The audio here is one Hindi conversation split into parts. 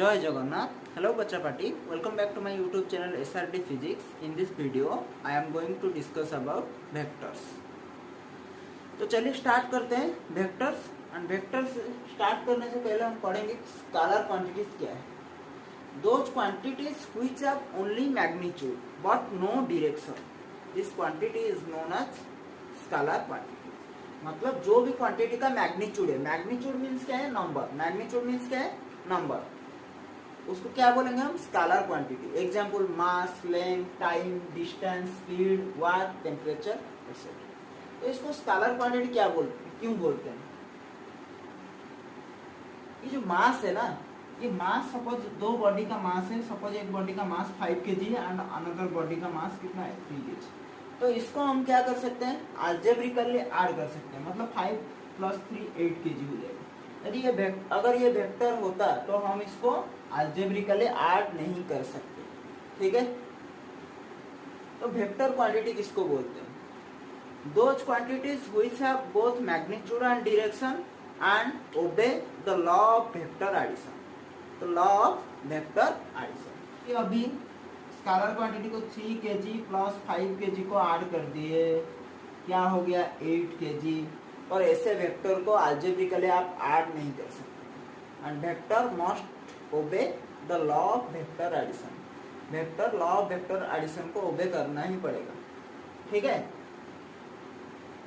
जय Jagannath. Hello Bacha Party. Welcome back to my YouTube channel SRD Physics. In this video, I am going to discuss about vectors. तो चलिए स्टार्ट करते हैं वेक्टर्स. एंड वेक्टर्स स्टार्ट करने से पहले हम पढ़ेंगे स्केलर क्वांटिटीज क्या है. Those quantities which have only magnitude but no direction. This quantity is known as scalar quantity. मतलब जो भी क्वांटिटी का मैग्नीट्यूड है, मैग्नीट्यूड मीन्स क्या है, नंबर. मैग्नीट्यूड मीन्स क्या है, नंबर. उसको क्या बोलेंगे हम, scalar quantity. Example mass, length, time, distance, speed, work, temperature etcetera. तो इसको स्केलर क्वांटिटी क्या बोलते हैं, क्यों बोलते हैं. ये जो मास है ना, ये मास, सपोज दो बॉडी का मास है. सपोज एक बॉडी का मास 5 kg एंड अनदर बॉडी का मास कितना है, 3 kg. तो इसको हम क्या कर सकते हैं, अलजेब्रिकली ऐड कर सकते हैं. मतलब 5 + 3 8 kg हो जाएगा. यदि अगर ये वेक्टर होता तो हम इसको अलजेब्रिकली ऐड नहीं कर सकते. ठीक है. तो वेक्टर क्वांटिटी किसको बोलते हैं, those quantities which have both magnitude and direction and obey the law of vector addition. तो लॉ ऑफ वेक्टर एडिशन. ये अभी स्केलर क्वांटिटी को 3 kg + 5 kg को ऐड कर दिए, क्या हो गया 8 kg. और ऐसे वेक्टर को अलजेब्रिकली आप ऐड नहीं कर सकते. And vector must obey the law of vector addition. Vector law of vector addition को ओबे करना ही पड़ेगा. ठीक है.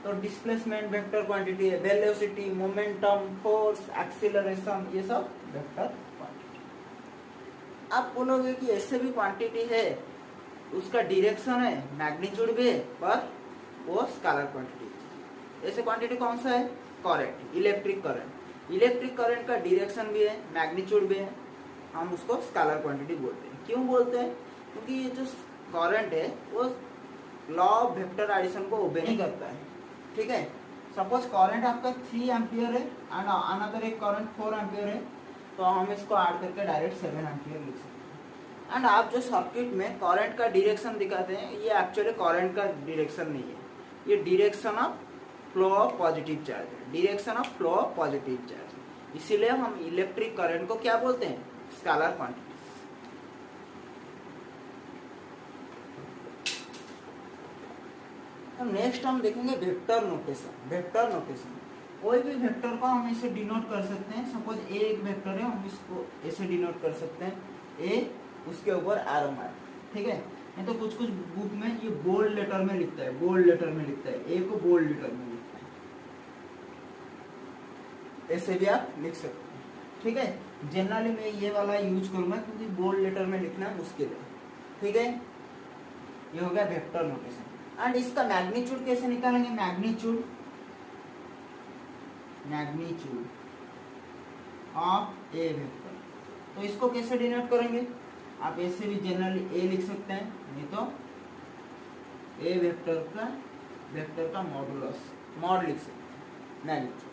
तो डिस्प्लेसमेंट वेक्टर क्वांटिटी है, वेलोसिटी, मोमेंटम, फोर्स, एक्सीलरेशन, ये सब वेक्टर क्वांटिटी. आप बोलोगे कि ऐसे भी क्वांटिटी है, उसका डायरेक्शन है, मैग्नीट्यूड भी है, पर वो स्केलर क्वांटिटी. ऐसे क्वांटिटी कौन सा है, current, electric current. Electric current का डायरेक्शन भी है, मैग्नीट्यूड भी है, हम उसको स्केलर क्वांटिटी बोलते हैं. क्यों बोलते हैं, क्योंकि ये जो करंट है वो लॉ ऑफ वेक्टर एडिशन को ओबे नहीं करता है. ठीक है. सपोज करंट आपका 3 एम्पियर है एंड अनदर एक करंट 4 एम्पियर है, तो हम इसको ऐड करके डायरेक्ट 7 एम्पियर लिख सकते हैं. एंड आप जो सर्किट में करंट का डायरेक्शन दिखाते हैं, ये एक्चुअली करंट का डायरेक्शन नहीं है, ये direction of flow of positive charge है. Direction of flow of positive charge. इसीलिए हम इलेक्ट्रिक करंट को क्या बोलते हैं, स्केलर क्वांटिटी. तो नेक्स्ट हम देखेंगे वेक्टर नोटेशन. वेक्टर नोटेशन, कोई भी वेक्टर को हम इसे डिनोट कर सकते हैं. सपोज ए एक वेक्टर है, हम इसको ऐसे डिनोट कर सकते हैं, ए उसके ऊपर एरो मार्क. ठीक है. नहीं तो कुछ कुछ बुक में ये बोल्ड लेटर में लिखता है, बोल्ड लेटर में लिखता है, ए को बोल्ड लेटर में लिखता है. ऐसे भी आप लिख सकते हैं. ठीक है. जनरली मैं ये वाला यूज करूंगा क्योंकि बोल्ड लेटर में लिखना मुश्किल है. ठीक है. ये हो गया वेक्टर नोटेशन. एंड इसका मैग्नीट्यूड कैसे निकालेंगे, मैग्नीट्यूड ऑफ ए वेक्टर. तो इसको कैसे डिनोट करेंगे, आप ऐसे भी जनरली ए लिख सकते हैं, नहीं तो ए वेक्टर का मॉडुलस, मॉड लिख सकते हैं, मैग्नीट्यूड.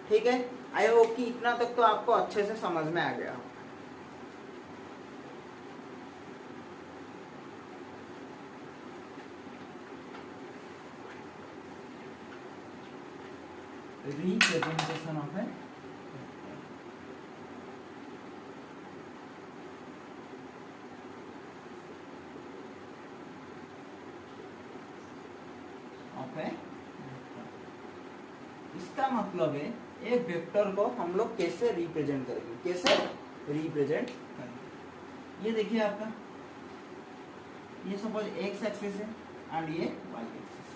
ठीक है. आई होप कि इतना तक तो आपको अच्छे से समझ में आ गया. रिप्रेजेंटेशन ऑफ ए इसका मतलब है एक वेक्टर को हम लोग कैसे रिप्रेजेंट करेंगे, कैसे रिप्रेजेंट करेंगे. ये देखिए आपका, ये सपोज एक्स एक्सिस है एंड ये वाई एक्सिस.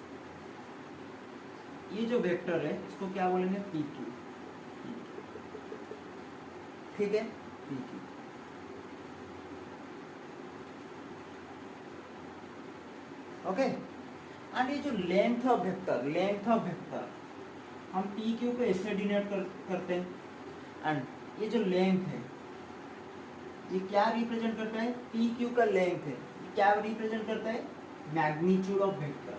ये जो वेक्टर है इसको क्या बोलेंगे, पी क्यू. ठीक है, पी क्यू. ओके. एंड ये जो लेंथ ऑफ वेक्टर हम पी क्यू को ऐसे डिनोट करते हैं. एंड ये जो लेंथ है, ये क्या रिप्रेजेंट करता है, पी क्यू का लेंथ है, ये क्या रिप्रेजेंट करता है, magnitude of vector.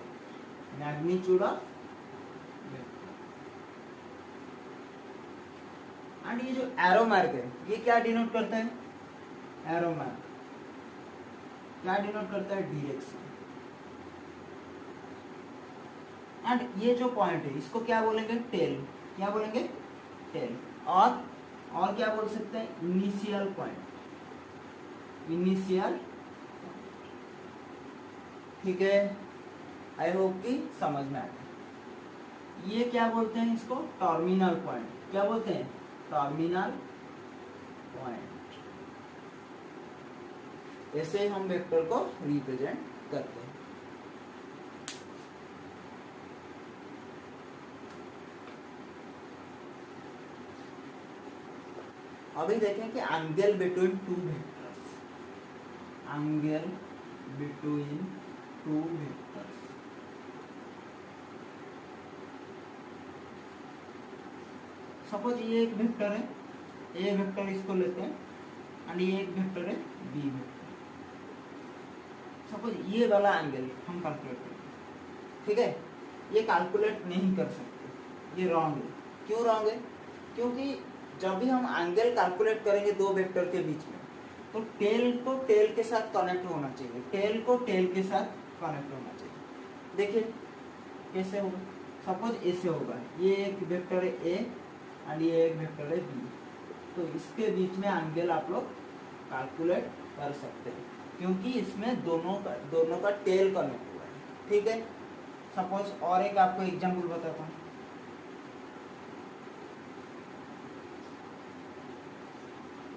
Magnitude of vector. And ये जो एरो मार्क है, ये क्या डिनोट करता है, एरो मार्क क्या डिनोट करता है, डायरेक्शन. एंड ये जो पॉइंट है इसको क्या बोलेंगे, टेल. क्या बोलेंगे, टेल. और क्या बोल सकते हैं, इनिशियल पॉइंट. इनिशियल, ठीक है। आई होप कि समझ में आ गया। ये क्या बोलते हैं इसको? Terminal point. क्या बोलते हैं? Terminal point. ऐसे हम वेक्टर को रिप्रेजेंट करते हैं। अभी देखें कि angle between two vectors, angle between two vectors. Suppose ये एक वेक्टर है, ए वेक्टर इसको लेते हैं, एंड ये एक वेक्टर है बी वेक्टर। सपोज ये वाला एंगल हम कैलकुलेट करेंगे, ठीक है। ये कैलकुलेट नहीं कर सकते, ये रॉन्ग है। क्यों रॉन्ग है? क्योंकि जब भी हम एंगल कैलकुलेट करेंगे दो वेक्टर के बीच में, तो टेल को टेल के साथ कनेक्ट होना चाहिए, टेल को टेल के साथ कनेक्ट होना चाहिए। देखिए कैसे होगा। सपोज ऐसे होगा, ये एक वेक्टर है ए एंड ये एक वेक्टर है बी, तो इसके बीच में एंगल आप लोग कैलकुलेट कर सकते हैं, क्योंकि इसमें दोनों का टेल कनेक्ट हुआ है, ठीक है। सपोज और एक आपको एग्जाम्पल बताता हूँ।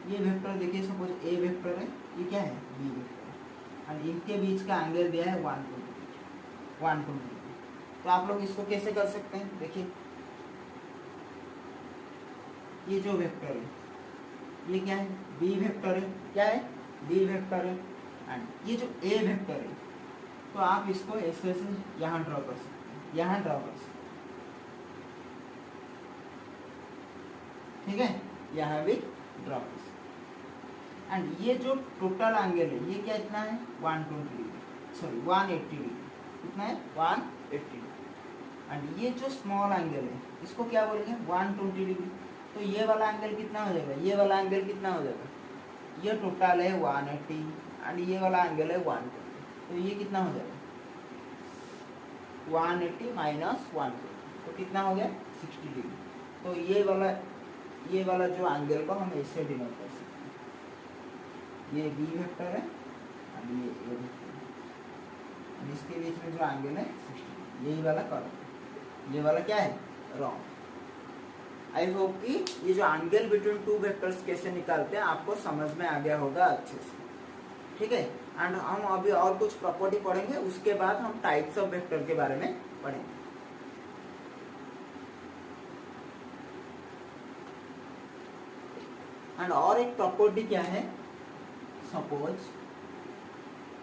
ये वेक्टर देखिए, सपोज ए वेक्टर है, ये क्या है? बी वेक्टर, और इनके बीच का एंगल दिया है 120 डिग्री। तो आप लोग इसको कैसे कर सकते हैं? देखिए ये जो वेक्टर है ये क्या है? बी वेक्टर है। क्या है? बी वेक्टर है। एंड ये जो ए वेक्टर है, तो आप इसको ऐसे यहाँ ड्रॉ कर सकते हैं, यहाँ ड्रॉ कर सकते हैं, ठीक है। यहाँ भी ड्रॉ कर सकते हैं। एंड ये जो टोटल एंगल है ये क्या इतना है? 120 डिग्री, सॉरी 180 डिग्री। कितना है? 180 डिग्री। एंड ये जो स्मॉल एंगल है इसको क्या बोलेंगे? 120 डिग्री। तो ये वाला एंगल कितना हो जाएगा? ये वाला एंगल कितना हो जाएगा? ये टोटल है 180 एंड ये वाला एंगल है 120, तो ये कितना हो जाएगा? 180 माइनस 120, तो कितना हो गया? 60 डिग्री। तो ये वाला जो एंगल को हम ऐसे डिनोट कर सकते हैं, ये बी वेक्टर है और ये ए वेक्टर है, इसके बीच में जो एंगल है 60, यही वाला करेक्ट, ये वाला क्या है? रॉन्ग। आई होप कि ये जो एंगल बिटवीन टू वेक्टर्स कैसे निकालते हैं आपको समझ में आ गया होगा अच्छे से, ठीक है। एंड हम अभी और कुछ प्रॉपर्टी पढ़ेंगे, उसके बाद हम टाइप्स ऑफ वेक्टर के बारे में पढ़ेंगे। एंड और एक प्रॉपर्टी क्या है? सपोज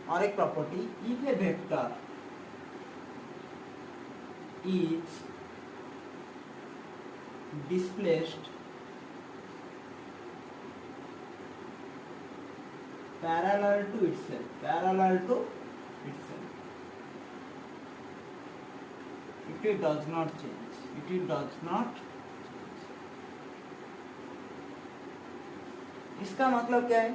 और एक property, if A vector is displaced parallel to itself, it does not change, इसका मतलब क्या है?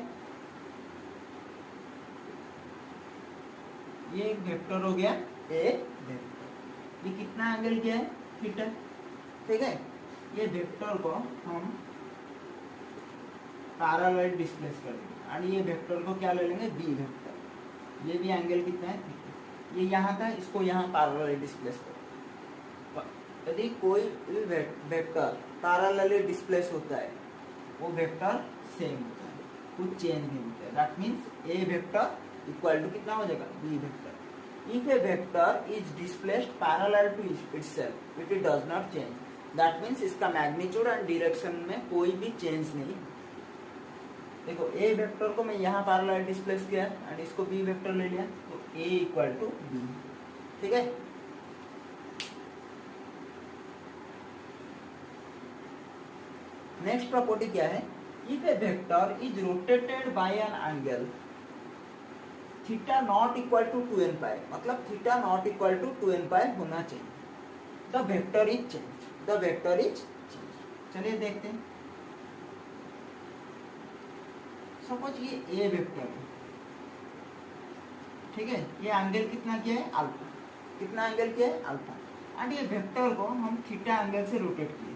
ये एक वेक्टर हो गया, ए वेक्टर, ये कितना एंगल किया है? थीटा, ठीक है। ये वेक्टर को हम पैरेलल डिस्प्लेस कर देंगे और ये वेक्टर को क्या ले लेंगे? B vector. ये भी एंगल कितना है? थीटा। ये यहाँ था, इसको यहाँ पैरेलल डिस्प्लेस कर। यदि कोई वेक्टर पैरेलली डिस्प्लेस होता है वो वेक्टर सेम होता है, कुछ चेंज नहीं होता है। That means A vector equal to कितना हो जाएगा? B vector. If A vector is displaced parallel to itself, it does not change. That means इसका मैग्नीट्यूड एंड डायरेक्शन में कोई भी चेंज नहीं। देखो ए वेक्टर को मैं यहाँ पैरेलल डिस्प्लेस किया एंड इसको बी वेक्टर ले लिया, तो ए इक्वल टू बी, ठीक है। नेक्स्ट प्रॉपर्टी क्या है? If A vector is rotated by an angle theta not equal to 2n pi, मतलब theta not equal to 2n pi होना चाहिए, द वेक्टर इज चेंज, चलिए देखते हैं। सपोज ये ए वेक्टर है, ठीक है। ये एंगल कितना किया है? अल्फा। कितना एंगल किया है? अल्फा। एंड ये वेक्टर को हम थीटा एंगल से रोटेट किए,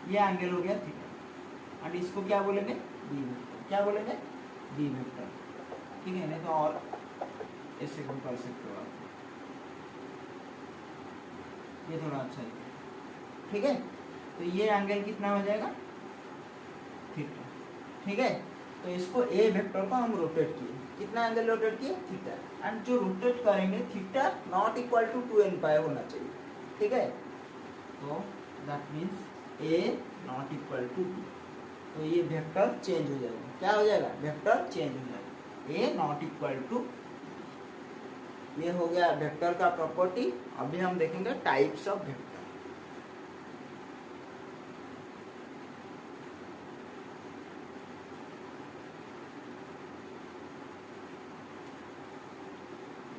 ये एंगल हो गया थीटा, एंड इसको क्या बोलेंगे? B vector. क्या बोलेंगे, बी वेक्टर। ठीक है, नहीं तो और ऐसे भी कर सकते हो आप, ये थोड़ा अच्छा है। ठीक है, तो ये एंगल कितना हो जाएगा, थीटा। ठीक है, तो इसको ए वेक्टर को हम रोटेट किए, कितना एंगल रोटेट किए, थीटा। एंड जो रोटेट करेंगे theta not equal to 2n pi होना चाहिए। ठीक है, तो that means A not equal to B, तो ये वेक्टर चेंज हो जाएगा, क्या हो जाएगा, वेक्टर चेंज हो जाएगा, ए नॉट इक्वल टू। ये हो गया वेक्टर का प्रॉपर्टी। अभी हम देखेंगे types of vector.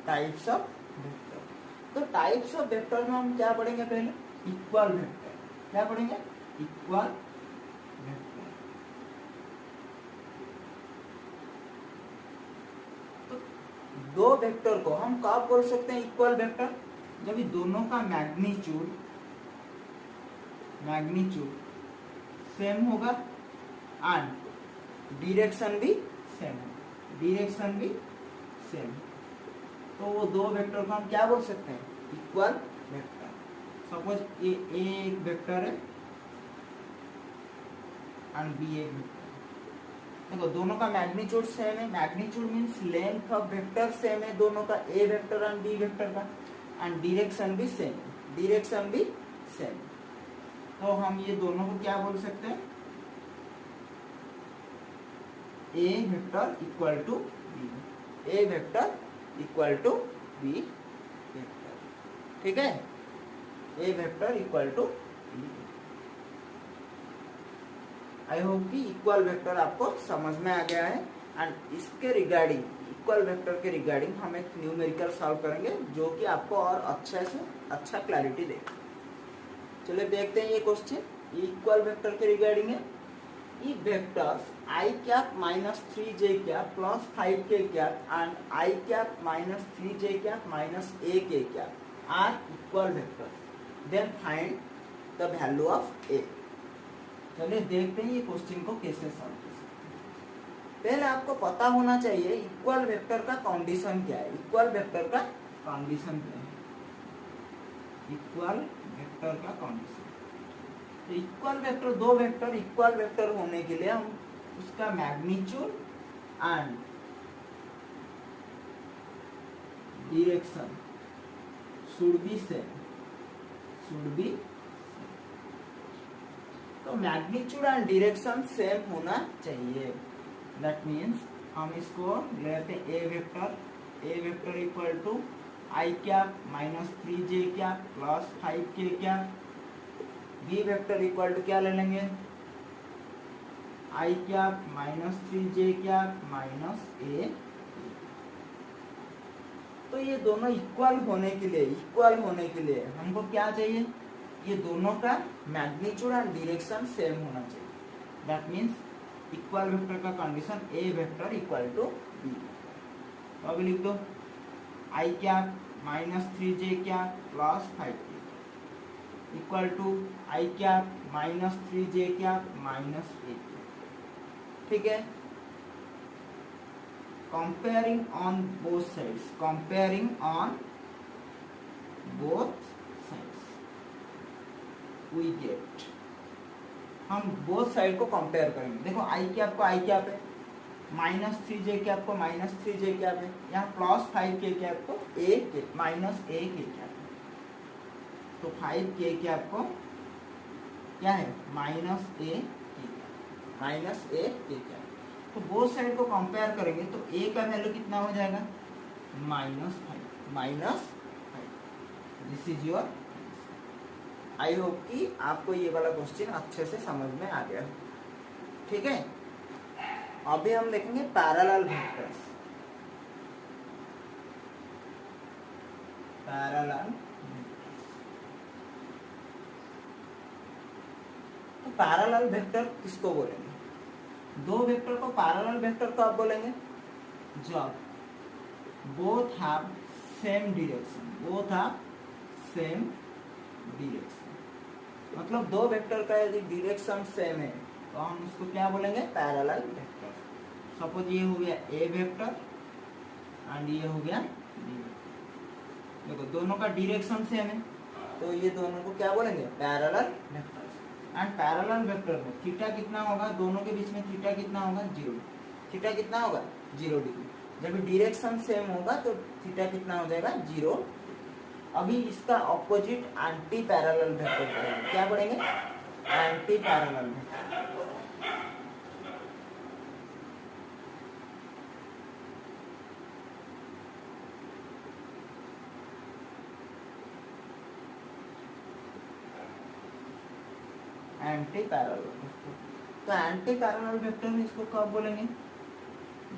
Types of vector, तो टाइप्स ऑफ वेक्टर में हम क्या पढ़ेंगे, पहले इक्वल वेक्टर। क्या पढ़ेंगे, इक्वल वेक्टर। तो दो वेक्टर को हम कब बोल सकते हैं इक्वल वेक्टर, जब ये दोनों का मैग्नीट्यूड सेम होगा एंड डायरेक्शन भी सेम होगा, डायरेक्शन भी सेम। तो वो दो वेक्टर को हम क्या बोल सकते हैं, इक्वल वेक्टर। सपोज ये ए एक वेक्टर है एंड बी एक वेक्टर। देखो दोनों का मैग्नीट्यूड सेम है, magnitude means length of vector same है दोनों का, A vector and B vector का, एंड डायरेक्शन भी सेम है, डायरेक्शन भी सेम। तो हम ये दोनों को क्या बोल सकते हैं, A vector equal to B, A vector equal to B vector. ठीक है, A vector equal to B. I hope कि इक्वल वेक्टर आपको समझ में आ गया है। एंड इसके रिगार्डिंग, इक्वल वेक्टर के रिगार्डिंग हम एक न्यूमेरिकल सॉल्व करेंगे जो कि आपको और अच्छे से अच्छा क्लैरिटी देगा। चलिए देखते हैं ये क्वेश्चन, ये इक्वल वेक्टर के रिगार्डिंग है। ये vectors i cap minus 3j cap plus 5k cap and i cap minus 3j cap minus ak cap are equal vectors, then find the value of a। चलिए देखते हैं ये क्वेश्चन को कैसे सॉल्व कर सकते हैं। पहले आपको पता होना चाहिए इक्वल वेक्टर का कंडीशन क्या है, इक्वल वेक्टर का कंडीशन क्या है, इक्वल वेक्टर का कंडीशन। तो इक्वल वेक्टर, दो वेक्टर इक्वल वेक्टर होने के लिए हम उसका magnitude and direction should be same, तो मैग्नीट्यूड एंड डायरेक्शन सेम होना चाहिए। दैट मीन्स हम इसको लेते हैं A vector equal to I cap minus 3j cap plus 5k cap, B vector equal to क्या ले लेंगे, I cap minus 3j cap minus a। तो ये दोनों इक्वल होने के लिए हमको क्या चाहिए, ये दोनों का मैग्नीट्यूड एंड डायरेक्शन सेम होना चाहिए। दैट मीन्स इक्वल वेक्टर का condition A vector equal to B. तो अभी लिख दो I cap minus 3j cap plus 5k equal to I cap minus 3j cap minus a। ठीक है, comparing on both sides, we get, हम बोथ साइड को कंपेयर करेंगे। देखो आई कैप को आई कैप है, माइनस 3j कैप को माइनस 3j कैप है, यहाँ प्लस 5k कैप को a minus a k cap है। तो 5k कैप को क्या है, माइनस a k कैप। तो बोथ साइड को कंपेयर करेंगे तो a का वैल्यू कितना हो जाएगा, -5। This is your. I hope कि आपको ये वाला क्वेश्चन अच्छे से समझ में आ गया। ठीक है, अभी हम देखेंगे पैरेलल वेक्टर्स। तो पैरेलल वेक्टर किसको बोलेंगे, दो वेक्टर को पैरेलल वेक्टर कब बोलेंगे, जब बोथ हैव सेम डायरेक्शन, मतलब दो वेक्टर का यदि डायरेक्शन सेम है तो हम उसको क्या बोलेंगे, पैरेलल वेक्टर। सपोज ये हो गया ए वेक्टर एंड ये हो गया बी वेक्टर। देखो दोनों का डायरेक्शन सेम है, तो ये दोनों को क्या बोलेंगे, parallel vectors. And parallel vector में थीटा कितना होगा, दोनों के बीच में थीटा कितना होगा, 0। थीटा कितना होगा, 0 डिग्री। जब डायरेक्शन सेम होगा तो थीटा कितना हो जाएगा, 0। अभी इसका ऑपोजिट एंटी पैरेलल वेक्टर पढ़ेंगे। क्या पढ़ेंगे, anti parallel vector. Anti parallel vector, तो एंटी पैरेलल वेक्टर में इसको कब बोलेंगे,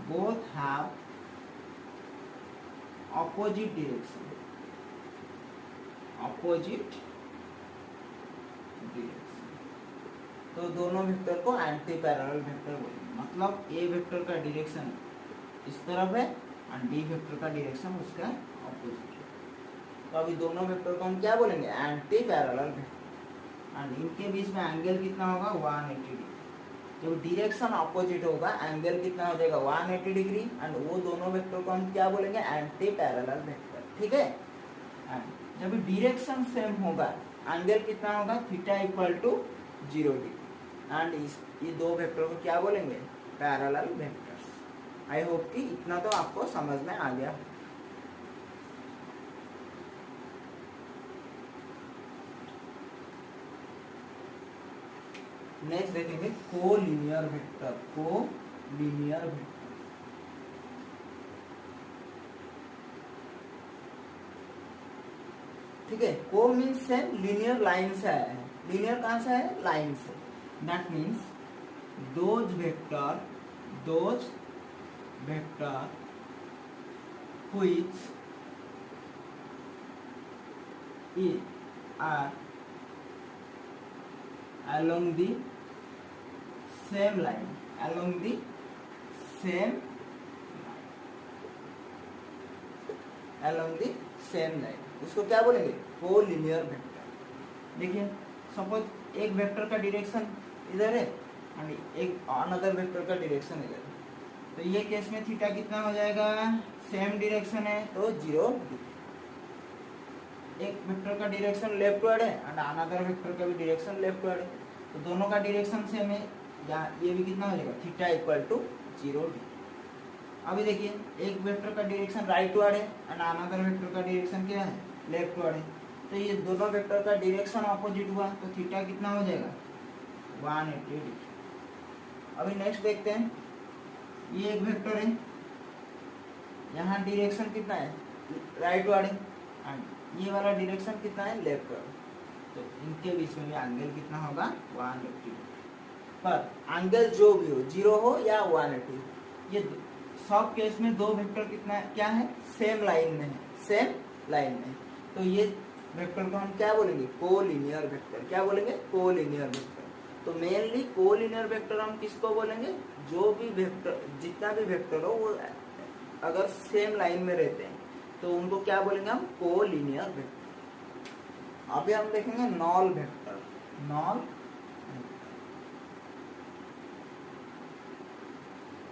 both have opposite direction, opposite direction. तो दोनों वेक्टर को एंटी पैरेलल वेक्टर बोलेंगे। मतलब ए वेक्टर का डायरेक्शन इस तरफ है और डी वेक्टर का डायरेक्शन उसका ऑपोजिट है। तो अभी दोनों वेक्टर को हम क्या बोलेंगे, एंटी पैरेलल वेक्टर। एंड इनके बीच में एंगल कितना होगा, 180 डिग्री। जब डायरेक्शन ऑपोजिट होगा एंगल कितना हो जाएगा, 180 डिग्री। एंड वो दोनों वेक्टर को हम क्या बोलेंगे, एंटी पैरेलल वेक्टर। ठीक है। एंड जब डायरेक्शन सेम होगा एंगल कितना होगा, theta equal to 0 degree. And ये दो वेक्टर को क्या बोलेंगे, पैरेलल वेक्टर्स। आई होप कि इतना तो आपको समझ में आ गया। नेक्स्ट देखेंगे कोलिनियर वेक्टर। कोलिनियर वेक्टर, ठीक है। को मीन्स सेम, लीनियर लाइन से आया है। लीनियर कहां से है, लाइन से। That means those vector which are along the same line, along the same line, उसको क्या बोलेंगे, कोलिनियर वेक्टर। देखिए सपोज एक वेक्टर का डायरेक्शन इधर है और एक अनदर वेक्टर का डायरेक्शन इधर है, तो ये केस में थीटा कितना हो जाएगा, सेम डायरेक्शन है तो 0। एक वेक्टर का डायरेक्शन लेफ्टवर्ड है एंड अनदर वेक्टर का भी डायरेक्शन लेफ्टवर्ड है, तो दोनों का डायरेक्शन सेम है। यहाँ ये भी कितना हो जाएगा, थीटा इक्वल टू 0 डिग्री। अभी देखिए एक वेक्टर का डायरेक्शन राइटवर्ड है एंड अनदर वेक्टर का डायरेक्शन क्या है, लेफ्टवर्ड है, तो ये दोनों वेक्टर का डायरेक्शन ऑपोजिट हुआ तो थीटा कितना हो जाएगा, 180 डिग्री। अभी नेक्स्ट देखते हैं, ये एक वेक्टर है, यहाँ डायरेक्शन कितना है, राइटवर्ड है एंड ये वाला डायरेक्शन कितना है, लेफ्टवर्ड, तो इनके बीच में भी एंगल कितना होगा, 180 डिग्री। पर एंगल जो भी हो, 0 हो या 180, ये सब केस में दो वेक्टर कितना है, क्या है, सेम लाइन में है, सेम लाइन में। तो ये वेक्टर को हम क्या बोलेंगे, कोलिनियर वेक्टर। क्या बोलेंगे, कोलिनियर वेक्टर। तो मेनली कोलिनियर वेक्टर हम किसको बोलेंगे, जो भी वेक्टर, जितना भी वेक्टर हो वो अगर सेम लाइन में रहते हैं तो उनको क्या बोलेंगे हम, कोलिनियर वेक्टर। अभी हम देखेंगे नॉल वेक्टर। नॉल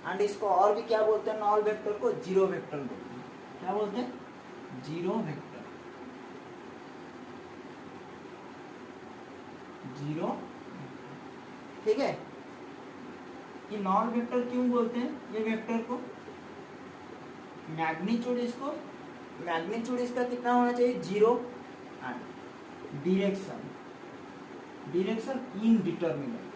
एंड इसको और भी क्या बोलते हैं, नॉल वेक्टर को जीरो वेक्टर बोलते हैं। क्या बोलते हैं, जीरो वेक्टर। जीरो, ठीक है। ये नॉन वेक्टर क्यों बोलते हैं, ये वेक्टर को मैग्नीट्यूड, इसको मैग्नीट्यूड इसका कितना होना चाहिए, 0 and direction indeterminate.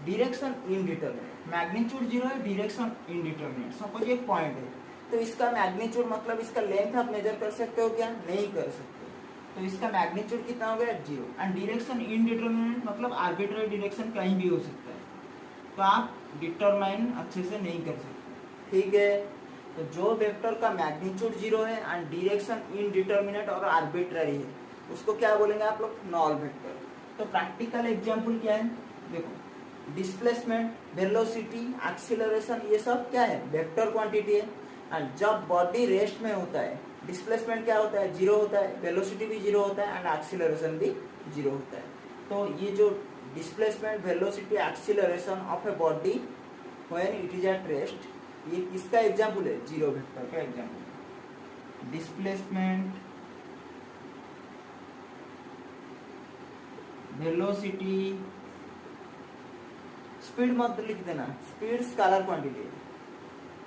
Direction indeterminate, magnitude 0 है, डायरेक्शन इनडिटरमिनेट। सपोज एक पॉइंट है तो इसका मैग्नीट्यूड मतलब इसका लेंथ आप मेजर कर सकते हो क्या, नहीं कर सकते। तो इसका मैग्नीट्यूड कितना हो गया, 0 एंड डायरेक्शन इनडिटरमिनेट मतलब आर्बिट्ररी डायरेक्शन कहीं भी हो सकता है, तो आप डिटरमाइन अच्छे से नहीं कर सकते, ठीक है। तो जो वेक्टर का मैग्नीट्यूड 0 है एंड डायरेक्शन इनडिटरमिनेट और आर्बिट्ररी है उसको क्या बोलेंगे आप लोग, नॉल वेक्टर। तो प्रैक्टिकल एग्जांपल क्या है, देखो डिस्प्लेसमेंट, वेलोसिटी, एक्सीलरेशन, ये सब क्या है, वेक्टर क्वांटिटी है। एंड जब बॉडी रेस्ट में होता है डिस्प्लेसमेंट क्या होता है, 0 होता है, वेलोसिटी भी 0 होता है एंड एक्सीलरेशन भी 0 होता है। तो ये जो displacement, velocity, acceleration of a body when it is at rest, ये किसका एग्जाम्पल है? जीरो वेक्टर का एग्जाम्पल है। डिस्प्लेसमेंट, वेलोसिटी, स्पीड मत लिख देना, speed scalar quantity,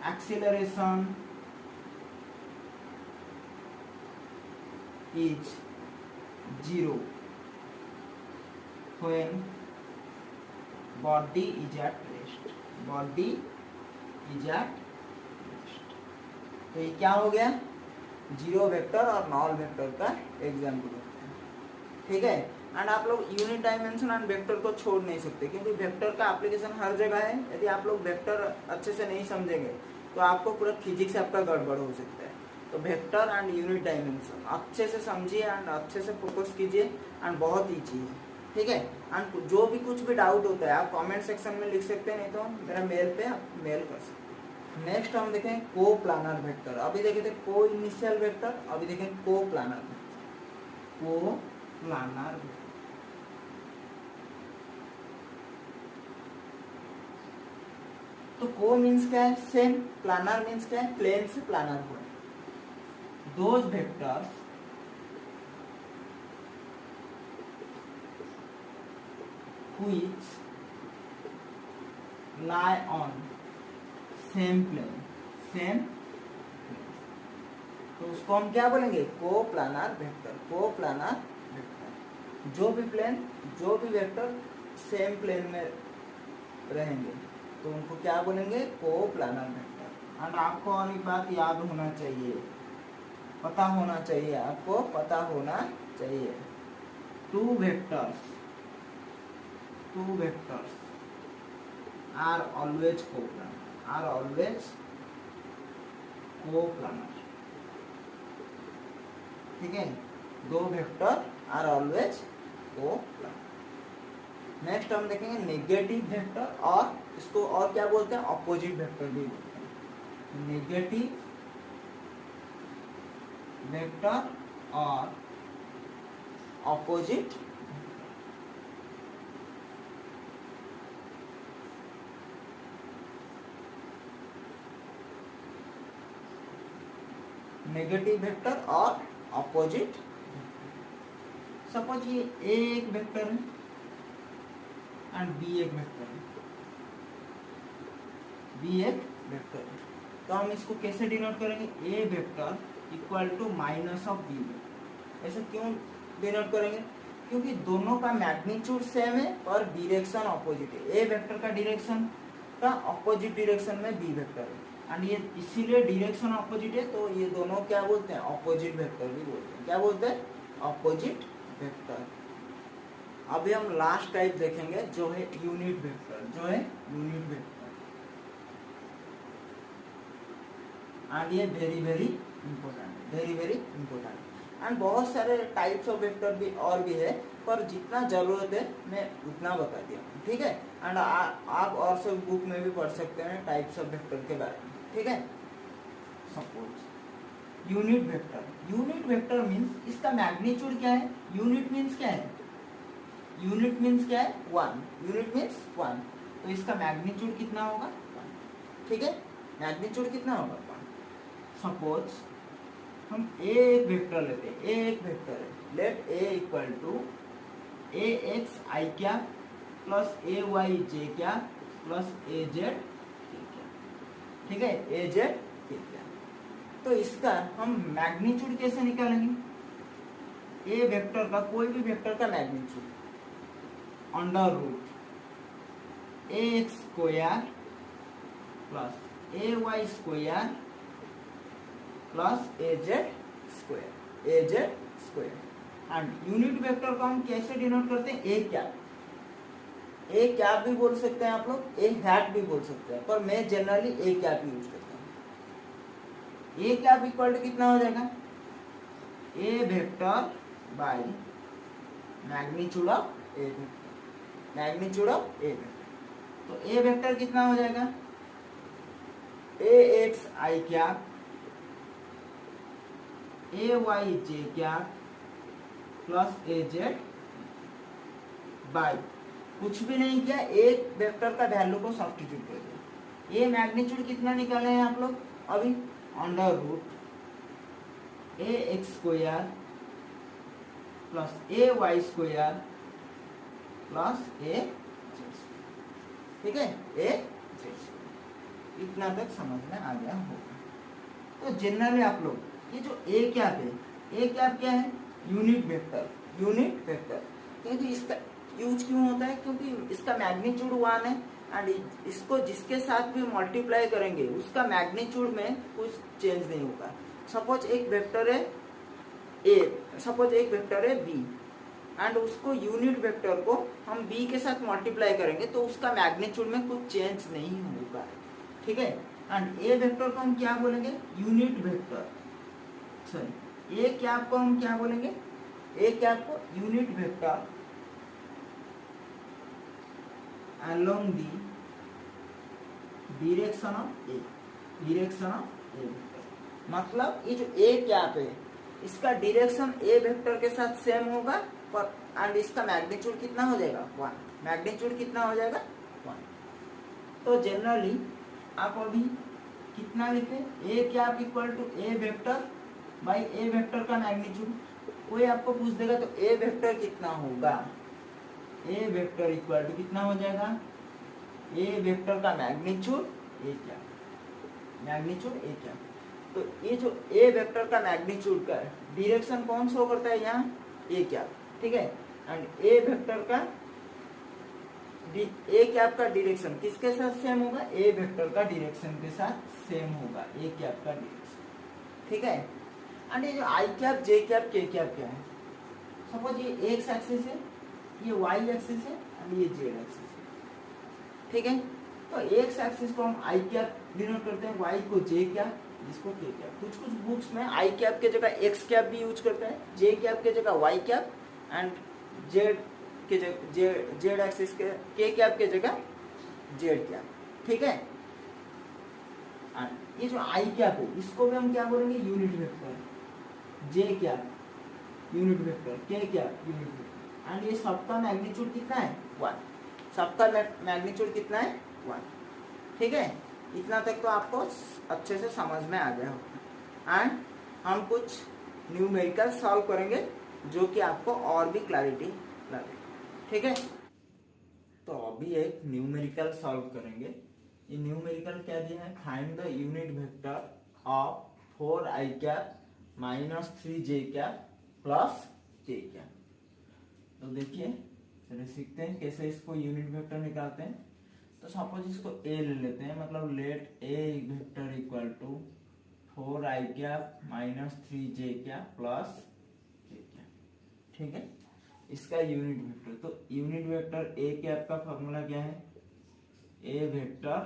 acceleration is zero when body is at rest, body is at rest। तो ये क्या हो गया? जीरो वेक्टर और नॉल वेक्टर का एग्जाम्पल होता है। ठीक है, एंड आप लोग यूनिट डायमेंशन एंड वेक्टर को छोड़ नहीं सकते, क्योंकि वेक्टर का एप्लीकेशन हर जगह है। यदि आप लोग वेक्टर अच्छे से नहीं समझेंगे तो आपको पूरा फिजिक्स आपका गड़बड़ हो सकता है। तो वेक्टर एंड यूनिट डायमेंशन अच्छे से समझिए एंड अच्छे से फोकस कीजिए, एंड बहुत ईजी है। ठीक है, एंड जो भी कुछ भी डाउट होता है आप कमेंट सेक्शन में लिख सकते हैं, नहीं तो मेरा मेल पे आप मेल कर सकते हैं। नेक्स्ट हम देखें को प्लानर वेक्टर। अभी देखे थे को इनिशियल वेक्टर, अभी देखें को प्लानर वेक्टर। को प्लानर वेक्टर, तो को मीन्स क्या है? सेम। प्लानर मीन्स क्या है? प्लेन से प्लानर हो। Those vectors which lie on same plane, same plane, तो उसको हम क्या बोलेंगे? को प्लानर वेक्टर। को प्लानर वेक्टर, जो भी प्लेन, जो भी वेक्टर सेम प्लेन में रहेंगे तो उनको क्या बोलेंगे? को प्लानर वेक्टर। एंड आपको और एक बात याद होना चाहिए, पता होना चाहिए, आपको पता होना चाहिए, two vectors are always coplanar, are always coplanar. ठीक है, दो vector are always coplanar. Next हम देखेंगे नेगेटिव वेक्टर, और इसको और क्या बोलते हैं? ऑपोजिट वेक्टर भी बोलते हैं। नेगेटिव वेक्टर और ऑपोजिट। नेगेटिव वेक्टर और ऑपोजिट। सपोज ये ए एक वेक्टर है एंड बी एक वेक्टर है, बी एक वेक्टर है, तो हम इसको कैसे डिनोट करेंगे? A vector equal to minus of B. ऐसे क्यों डिनोट करेंगे? क्योंकि दोनों का मैग्नीट्यूड सेम है और डायरेक्शन ऑपोजिट है। ए वेक्टर का डायरेक्शन का ऑपोजिट डायरेक्शन में बी वेक्टर है, एंड ये इसीलिए डायरेक्शन ऑपोजिट है, तो ये दोनों क्या बोलते हैं? ऑपोजिट वेक्टर भी बोलते हैं। क्या बोलते हैं? Opposite vector. अभी हम लास्ट टाइप देखेंगे जो है यूनिट वेक्टर, जो है यूनिट वेक्टर। एंड ये very very important, very very important. And बहुत सारे टाइप्स ऑफ वेक्टर भी और भी है, पर जितना जरूरत है मैं उतना बता दिया हूँ। ठीक है, एंड आप और सब बुक में भी पढ़ सकते हैं टाइप्स ऑफ वेक्टर के बारे में। ठीक है, suppose unit vector. Unit vector means इसका मैग्नीट्यूड क्या है? यूनिट मीन्स क्या है? यूनिट मीन्स क्या है? 1। यूनिट मीन्स 1, तो इसका मैग्नीट्यूड कितना होगा? 1। ठीक है, मैग्नीट्यूड कितना होगा? 1। सपोज हम ए एक वेक्टर लेते हैं, ए एक वेक्टर है, let A equal to A X I क्या प्लस ए वाई जे क्या प्लस ए जेड के क्या। ठीक है, ए जेड के क्या। तो इसका हम मैग्नीट्यूड कैसे निकालेंगे? ए वेक्टर का, कोई भी वेक्टर का magnitude under root a x square plus a y square plus A z square, a z square. And unit vector को हम कैसे डिनोट करते हैं? A cap. ए कैप भी बोल सकते हैं आप लोग, ए हैट भी बोल सकते हैं, पर मैं जनरली ए कैप यूज करता हूँ। ए कैप इक्वल टू कितना हो जाएगा? A vector by magnitude of A vector, magnitude of A vector. तो ए वेक्टर कितना हो जाएगा? A X I cap A Y J cap plus A Z by कुछ भी नहीं किया, एक वेक्टर का वैल्यू को सब्स्टिट्यूट कर दिया। ये मैग्नीट्यूड कितना निकाले हैं आप लोग अभी, under root a x square plus a y square plus ए, ठीक है, ए इतना तक समझ में आ गया होगा। तो जनरली आप लोग ये जो ए कैप है, ए कैप क्या है, यूनिट वेक्टर, यूनिट वेक्टर। क्योंकि इसका यूज क्यों होता है, क्योंकि इसका मैग्नीट्यूड 1 है एंड इसको जिसके साथ भी मल्टीप्लाई करेंगे उसका मैग्नीट्यूड में कुछ चेंज नहीं होगा। सपोज एक वेक्टर है ए, सपोज एक वेक्टर है बी एंड उसको यूनिट वेक्टर को हम बी के साथ मल्टीप्लाई करेंगे तो उसका मैग्नीट्यूड में कुछ चेंज नहीं होगा, ठीक है। एंड ए वेक्टर को हम क्या बोलेंगे, unit vector, sorry A cap को हम क्या बोलेंगे, ए कैप को unit vector along the direction of A, direction of A vector. मतलब ये जो ए कैप है इसका डायरेक्शन ए वेक्टर के साथ सेम होगा पर एंड इसका मैग्नीट्यूड कितना हो जाएगा, 1। मैग्नीट्यूड कितना हो जाएगा, 1। तो जनरली आप अभी कितना लिखे, A cap equal to A vector by A vector का मैग्नीट्यूड। कोई आपको पूछ देगा तो ए वेक्टर कितना होगा, ए वेक्टर इक्वल टू कितना हो जाएगा, ए वेक्टर का मैग्नीट्यूड ए क्या, मैग्नीट्यूड ए क्या। तो ये जो ए वेक्टर का मैग्नीट्यूड का डायरेक्शन कौन शो करता है यहाँ, ए क्या, ठीक है। एंड ए वेक्टर का ए कैप का डायरेक्शन किसके साथ सेम होगा, ए वेक्टर का डायरेक्शन के साथ सेम होगा ए कैप का डायरेक्शन, ठीक है। एंड ये जो आई कैप, जे कैप, के कैप क्या है, सपोज ये एक्स एक्सिस है, ये वाई एक्सिस है और ये जेड एक्सिस है, ठीक है। तो एक्स एक्सिस को हम आई कैप डिनोट करते हैं, वाई को जे कैप, इसको के कैप। कुछ कुछ बुक्स में आई कैप के जगह एक्स कैप भी यूज करते हैं, जे कैप के जगह वाई कैप एंड जेड के जगह जेड एक्सिस के कैप के जगह जेड कैप, ठीक है। एंड ये जो आई कैप है इसको भी हम क्या बोलेंगे, यूनिट वेक्टर, जे कैप यूनिट वेक्टर, के कैप यूनिट वेक्टर। एंड ये सबका मैग्नीट्यूड कितना है, 1। सबका मैग्नीट्यूड कितना है, 1, ठीक है। इतना तक तो आपको अच्छे से समझ में आ गया होगा। एंड हम कुछ न्यूमेरिकल सॉल्व करेंगे जो कि आपको और भी क्लैरिटी लगे, ठीक है। तो अभी एक न्यूमेरिकल सॉल्व करेंगे। ये न्यूमेरिकल क्या दिया है, find the unit vector of 4i cap minus 3j cap plus k cap. तो देखिए चलिए सीखते हैं कैसे इसको यूनिट वेक्टर निकालते हैं। तो सपोज इसको a ले लेते हैं, मतलब let a vector equal to 4i cap minus 3j cap plus k cap, ठीक है। इसका यूनिट वेक्टर, तो यूनिट वेक्टर a कैप का फॉर्मूला क्या है, a vector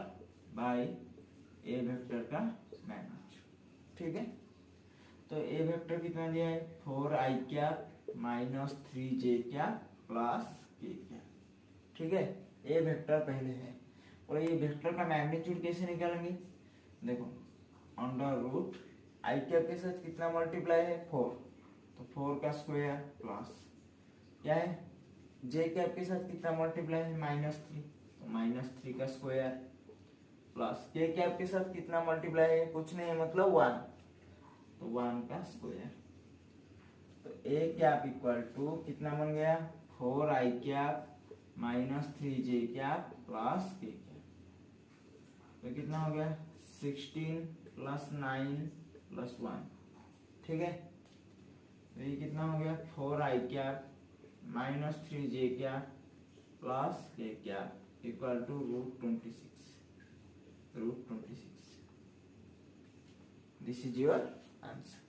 by a vector का मैग्नीट्यूड, ठीक है। तो a वेक्टर कितना दिया है, 4i cap minus 3j cap plus k cap, ठीक है। a वेक्टर पहले है और ये वेक्टर का मैग्नीट्यूड कैसे निकालेंगे, देखो अंडर रूट आई कैप के साथ कितना मल्टीप्लाई है, 4, तो 4 का स्क्वायर प्लस क्या है, जे कैप के साथ कितना मल्टीप्लाई है, -3, तो -3 का स्क्वायर प्लस के कैप के साथ कितना मल्टीप्लाई है, कुछ नहीं है मतलब 1, तो 1 का स्क्वायर। तो ए कैप इक्वल टू कितना बन गया, 4i cap minus 3j cap plus K cap. तो कितना हो गया, 16 प्लस 9 प्लस 1, ठीक है। तो ये कितना हो गया, 4i cap minus 3j cap plus K cap equal to √26। This is your answer.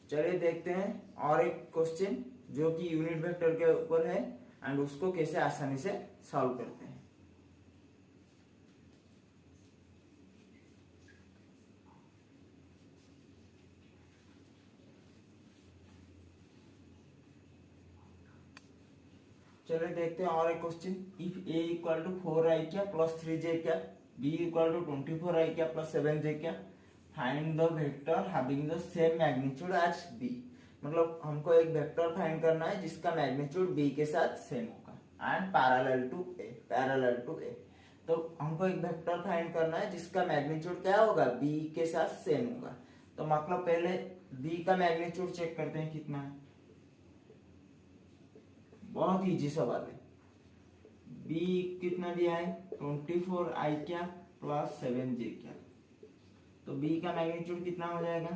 चलिए देखते हैं और एक क्वेश्चन जो कि यूनिट वेक्टर के ऊपर है एंड उसको कैसे आसानी से सॉल्व करते हैं। चलिए देखते हैं और एक question. If a equal to 4i क्या प्लस 3j क्या, b इक्वल टू 24i क्या प्लस 7j क्या, find the vector having the same magnitude as b। मतलब हमको एक वेक्टर फाइंड करना है जिसका मैग्नीट्यूड b के साथ सेम होगा एंड पैरेलल टू ए। तो हमको एक वेक्टर फाइंड करना है जिसका मैग्नीट्यूड क्या होगा, बी के साथ सेम होगा। तो मतलब पहले बी का मैग्नीट्यूड चेक करते हैं कितना है। बहुत इजी सवाल है। बी कितना दिया है 24 आई क्या प्लस 7 जे क्या। तो बी का मैग्नीट्यूड कितना हो जाएगा,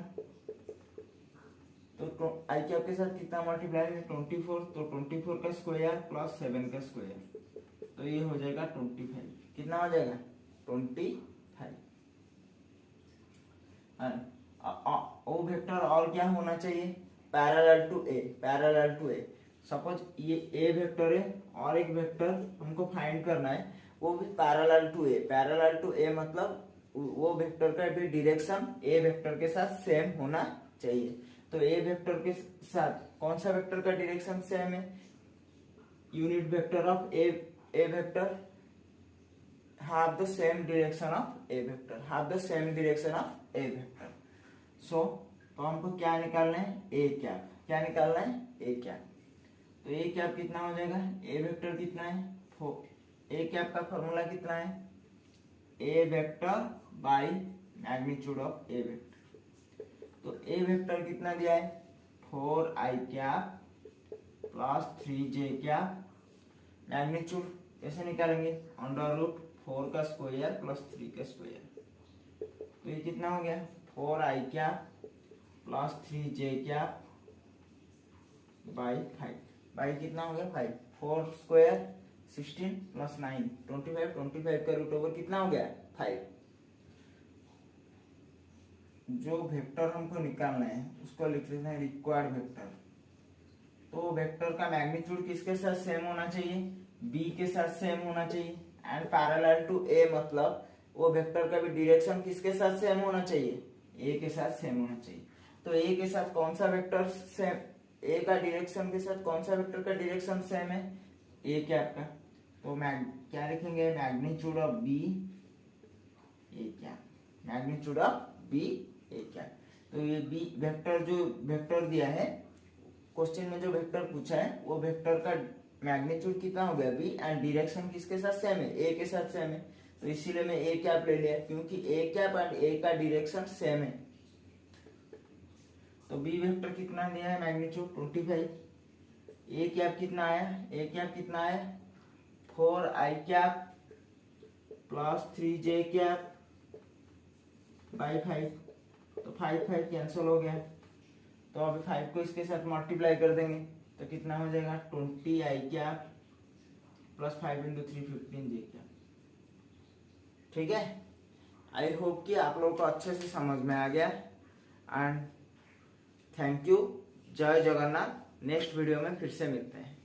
तो आई कैप के साथ कितना मल्टीप्लाई है 24, तो 24 का स्क्वायर प्लस 7 का स्क्वायर, तो ये हो जाएगा 25। कितना हो जाएगा 25। ओ वेक्टर और क्या होना चाहिए, पैरेलल टू ए। सपोज ये ए वेक्टर है और एक वेक्टर हमको फाइंड करना है, वो भी पैरेलल टू ए मतलब वो वेक्टर का भी डायरेक्शन ए वेक्टर के साथ सेम होना चाहिए। तो ए वेक्टर के साथ कौन सा वेक्टर का डायरेक्शन सेम है, unit vector of A vector have the same direction of a vector, सो तो हमको क्या निकालना है, ए कैप। क्या निकालना है, ए कैप। तो ए कैप कितना हो जाएगा, ए वेक्टर कितना है, ए कैप का फॉर्मूला कितना है, A vector by magnitude of A vector. तो ए वेक्टर कितना दिया है 4 I cap plus 3 J cap. Magnitude कैसे निकालेंगे, √4 का स्क्वायर प्लस 3 का स्क्वायर। तो ये कितना हो गया 4 I cap plus 3 J cap by 5। By कितना हो गया 5, 4 स्क्वायर 16 प्लस 9 25 का रूट ओवर कितना हो गया 5। जो वेक्टर हमको निकालना है उसको लिख लेते हैं रिक्वायर्ड वेक्टर। तो वेक्टर का मैग्नीट्यूड किसके साथ सेम होना चाहिए, बी के साथ सेम होना चाहिए। एंड पैरेलल टू ए मतलब वो वेक्टर का भी डायरेक्शन किसके साथ सेम होना चाहिए, ए के साथ सेम होना चाहिए। तो ए के साथ कौन सा वेक्टर सेम, ए का डायरेक्शन के साथ कौन सा वेक्टर का डायरेक्शन सेम है, ए कैप का। तो क्या लिखेंगे, magnitude of b a cap, magnitude of b a cap. तो ये बी वेक्टर, जो वेक्टर दिया है क्वेश्चन में, जो वेक्टर पूछा है वो वेक्टर का मैग्नीट्यूड कितना हो गया बी, एंड डायरेक्शन किसके साथ सेम है, ए के साथ सेम है। तो इसीलिए मैं ए कैप ले लिया क्योंकि ए कैप एंड ए का डायरेक्शन सेम है। तो बी वेक्टर कितना दिया है मैग्नीट्यूड 25। ए कैप कितना आया, ए कैप कितना आया 4 I cap plus 3 J cap by 5। तो 5 कैंसिल हो गया। तो अभी 5 को इसके साथ मल्टीप्लाई कर देंगे तो कितना हो जाएगा 20 आई कैप प्लस 5 × 3 15 जे कैप। ठीक है, आई होप कि आप लोगों को अच्छे से समझ में आ गया। एंड थैंक यू, जय जगन्नाथ। नेक्स्ट वीडियो में फिर से मिलते हैं।